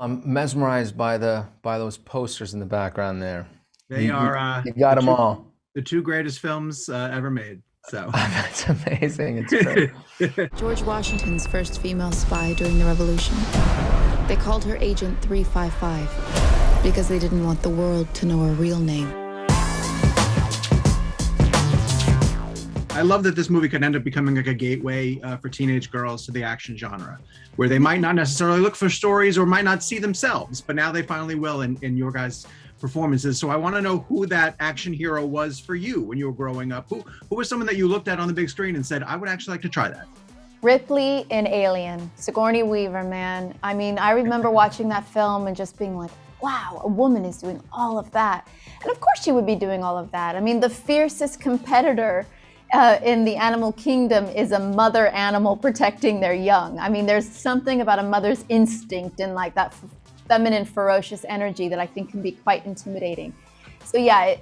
I'm mesmerized by those posters in the background there. They are You got them all. the two greatest films ever made. So That's amazing. It's true. George Washington's first female spy during the Revolution. They called her Agent 355 because they didn't want the world to know her real name. I love that this movie could end up becoming like a gateway for teenage girls to the action genre, where they might not necessarily look for stories or might not see themselves, but now they finally will in your guys' performances. So I want to know who that action hero was for you when you were growing up. Who was someone that you looked at on the big screen and said, I would actually like to try that? Ripley in Alien, Sigourney Weaver, man. I mean, I remember watching that film and just being like, wow, a woman is doing all of that. And of course she would be doing all of that. I mean, the fiercest competitor in the animal kingdom is a mother animal protecting their young. I mean, there's something about a mother's instinct and like that feminine, ferocious energy that I think can be quite intimidating. So yeah,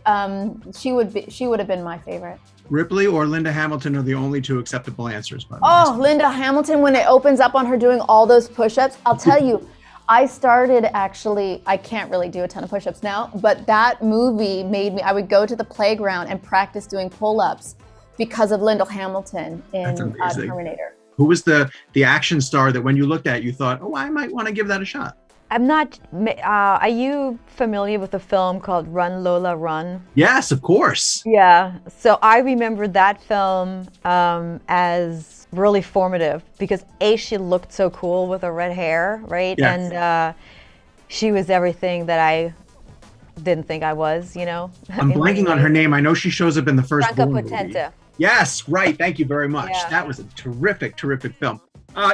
she would have been my favorite. Ripley or Linda Hamilton are the only two acceptable answers, by the way. Oh, Linda Hamilton, when it opens up on her doing all those push-ups, I'll tell you, I started actually, I can't really do a ton of push-ups now, but that movie made me, I would go to the playground and practice doing pull-ups because of Linda Hamilton in Terminator. Who was the action star that when you looked at, you thought, oh, I might want to give that a shot? I'm not, are you familiar with a film called Run, Lola, Run? Yes, of course. Yeah, so I remember that film as really formative because she looked so cool with her red hair, right? Yes. And she was everything that I didn't think I was, you know? I'm blanking on her name. I know she shows up in the first Franca Bourne Potente. movie. Yes, right. Thank you very much. Yeah. That was a terrific, terrific film.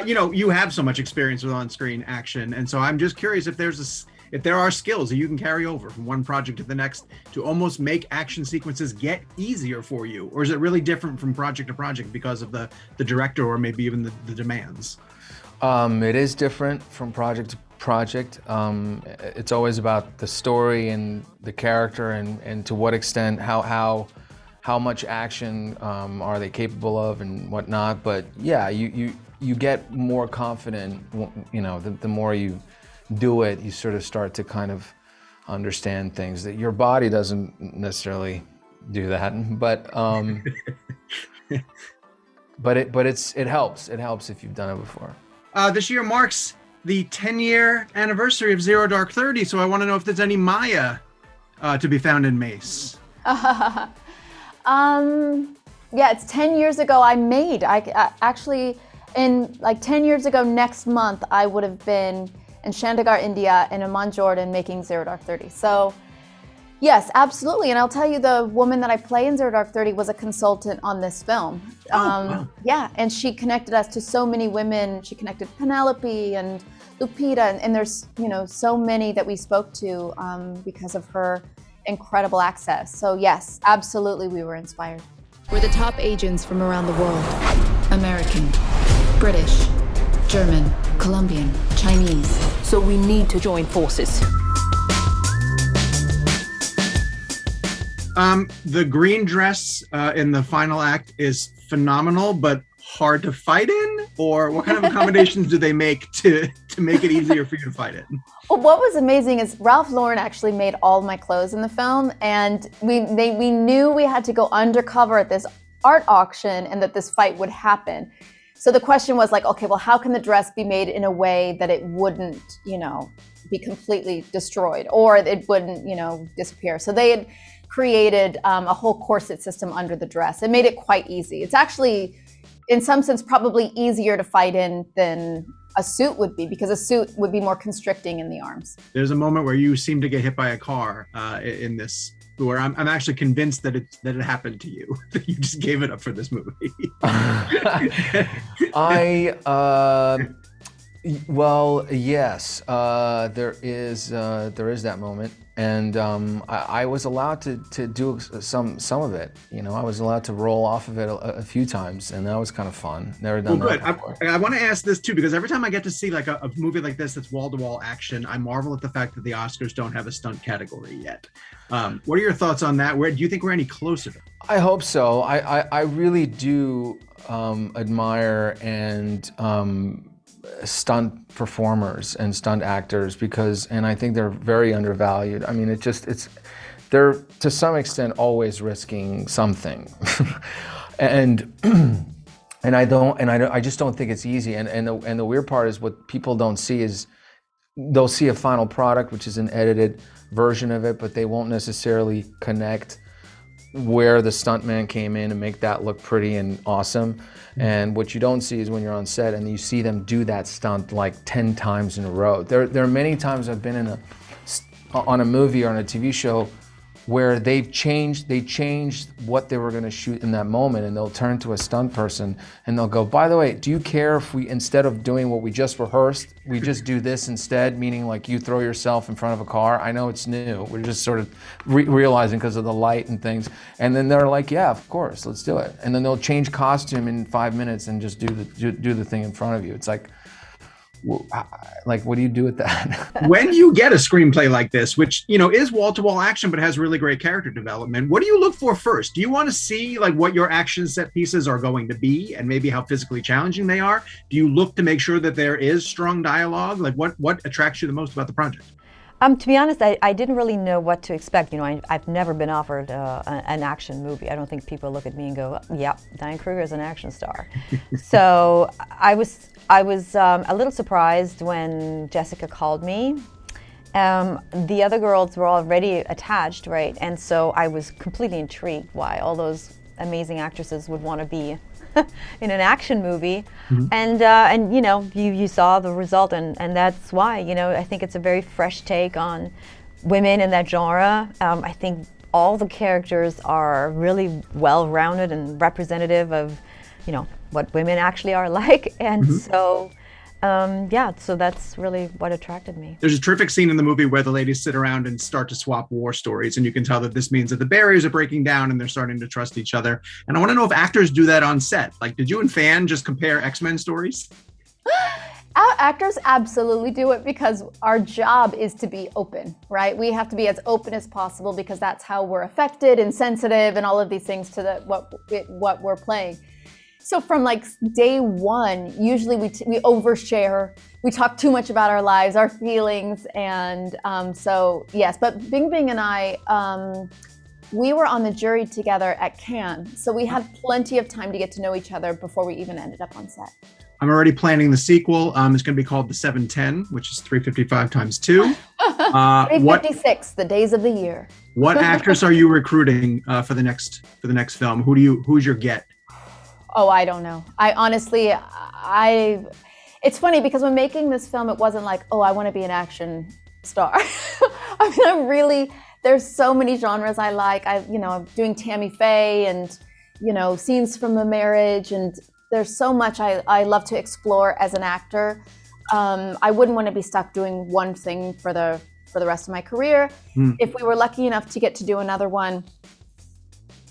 You know, you have so much experience with on-screen action, and so I'm just curious if there are skills that you can carry over from one project to the next to almost make action sequences get easier for you, or is it really different from project to project because of the director or maybe even the demands? It is different from project to project. It's always about the story and the character and to what extent, how much action are they capable of and whatnot. But yeah, you get more confident, you know, the more you do it, you sort of start to kind of understand things that your body doesn't necessarily do that, but it helps. It helps if you've done it before. This year marks the 10-year anniversary of Zero Dark 30, so I want to know if there's any Maya to be found in Mace. Yeah, it's 10 years ago I actually, in like 10 years ago next month, I would have been in Chandigarh, India, in Amman, Jordan, making Zero Dark 30. So yes, absolutely. And I'll tell you, the woman that I play in Zero Dark 30 was a consultant on this film. Wow. Yeah, and she connected us to so many women. She connected Penelope and Lupita, and there's, you know, so many that we spoke to because of her incredible access. So yes, absolutely, we were inspired. We're the top agents from around the world. American, British, German, Colombian, Chinese. So we need to join forces. The green dress in the final act is phenomenal, but hard to fight in? Or what kind of accommodations do they make to make it easier for you to fight in? Well, what was amazing is Ralph Lauren actually made all my clothes in the film, and we knew we had to go undercover at this art auction and that this fight would happen. So the question was like, okay, well, how can the dress be made in a way that it wouldn't, you know, be completely destroyed or it wouldn't, you know, disappear? So they had created a whole corset system under the dress. It made it quite easy. It's actually, in some sense, probably easier to fight in than a suit would be, because a suit would be more constricting in the arms. There's a moment where you seem to get hit by a car in this, where I'm actually convinced that it happened to you, that you just gave it up for this movie. Well, yes, there is that moment, and I was allowed to do some of it. You know, I was allowed to roll off of it a few times, and that was kind of fun. Never done that before. I want to ask this too, because every time I get to see like a movie like this that's wall-to-wall action, I marvel at the fact that the Oscars don't have a stunt category yet. What are your thoughts on that? Where do you think we're any closer? I hope so. I really do admire and stunt performers and stunt actors and I think they're very undervalued. I mean, they're to some extent always risking something, and I just don't think it's easy. And the weird part is what people don't see is they'll see a final product, which is an edited version of it, but they won't necessarily connect where the stuntman came in and make that look pretty and awesome. And what you don't see is when you're on set and you see them do that stunt like 10 times in a row. There are many times I've been on a movie or on a TV show where they changed what they were going to shoot in that moment, and they'll turn to a stunt person and they'll go, by the way, do you care if we, instead of doing what we just rehearsed, we just do this instead, meaning like you throw yourself in front of a car? I know it's new, we're just sort of realizing because of the light and things. And then they're like, yeah, of course, let's do it. And then they'll change costume in 5 minutes and just do the thing in front of you. It's like what do you do with that? When you get a screenplay like this, which, you know, is wall-to-wall action but has really great character development, what do you look for first? Do you want to see like what your action set pieces are going to be and maybe how physically challenging they are? Do you look to make sure that there is strong dialogue? Like what attracts you the most about the project? To be honest, I didn't really know what to expect. You know, I've never been offered an action movie. I don't think people look at me and go, "Yeah, Diane Kruger is an action star." So I was a little surprised when Jessica called me. The other girls were already attached, right? And so I was completely intrigued why all those amazing actresses would want to be in an action movie. Mm-hmm. And you know, you saw the result, and that's why, you know, I think it's a very fresh take on women in that genre. I think all the characters are really well-rounded and representative of, you know, what women actually are like. And mm-hmm. So yeah, so that's really what attracted me. There's a terrific scene in the movie where the ladies sit around and start to swap war stories, and you can tell that this means that the barriers are breaking down and they're starting to trust each other. And I want to know if actors do that on set. Like, did you and Fan just compare X-Men stories? Our actors absolutely do it because our job is to be open, right? We have to be as open as possible because that's how we're affected and sensitive and all of these things to what we're playing. So from like day one, usually we overshare, we talk too much about our lives, our feelings, and so yes. But Bing Bing and I, we were on the jury together at Cannes, so we had plenty of time to get to know each other before we even ended up on set. I'm already planning the sequel. It's going to be called The 710, which is 355 times 2. 356, the days of the year. What actress are you recruiting for the next film? Who's your get? Oh, I don't know. I honestly, it's funny because when making this film, it wasn't like, oh, I want to be an action star. I mean, there's so many genres I like. I'm doing Tammy Faye and, you know, Scenes from a Marriage, and there's so much I love to explore as an actor. I wouldn't want to be stuck doing one thing for the rest of my career. If we were lucky enough to get to do another one,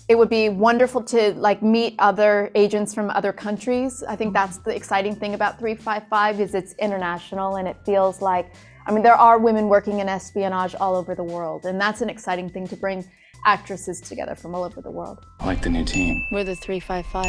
it would be wonderful to like meet other agents from other countries. I think that's the exciting thing about 355 is it's international, and it feels like, I mean, there are women working in espionage all over the world, and that's an exciting thing to bring actresses together from all over the world. I like the new team. We're the 355.